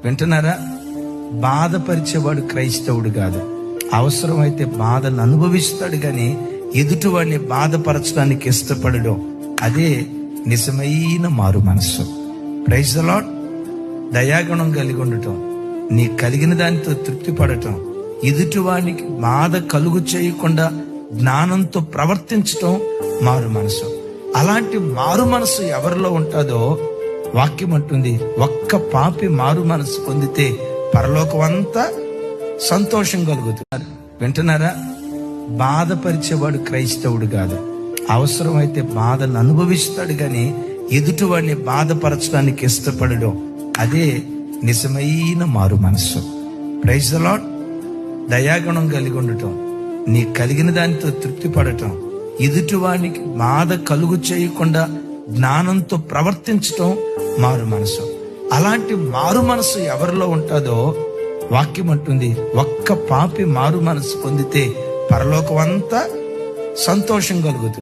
వింటున్నారా? బాధపరిచేవాడు క్రైస్తవుడు కాదు. అవసరమైతే బాధను అనుభవిస్తాడు కానీ ఎదుటివాడిని బాధపరచడానికి ఇష్టపడడం, అదే నిజమైన మారు మనస్సు. Praise the lord. దయాగుణం కలిగి ఉండటం, నీ కలిగిన దానితో తృప్తి పడటం, ఎదుటివాడికి బాధ కలుగు చేయకుండా జ్ఞానంతో ప్రవర్తించటం మారు మనసు. అలాంటి మారు మనసు ఎవరిలో ఉంటుందో వాక్యం అంటుంది, ఒక్క పాపి మారు మనసు పొందితే పరలోకం అంతా సంతోషం కలుగుతున్నారు. వింటున్నారా? బాధపరిచేవాడు క్రైస్తవుడు కాదు. అవసరమైతే బాధను అనుభవిస్తాడు కానీ ఎదుటివాడిని బాధపరచడానికి ఇష్టపడడం, అదే నిజమైన మారు మనస్సు. Praise the lord. దయాగుణం కలిగి ఉండటం, నీ కలిగిన దానితో తృప్తి పడటం, ఎదుటివాడికి బాధ కలుగు చేయకుండా జ్ఞానంతో ప్రవర్తించటం మారు మనసు. అలాంటి మారు మనసు ఎవరిలో ఉంటుందో వాక్యం అంటుంది, ఒక్క పాపి మారు మనసు పొందితే పరలోకం అంతా సంతోషం కలుగుతుంది.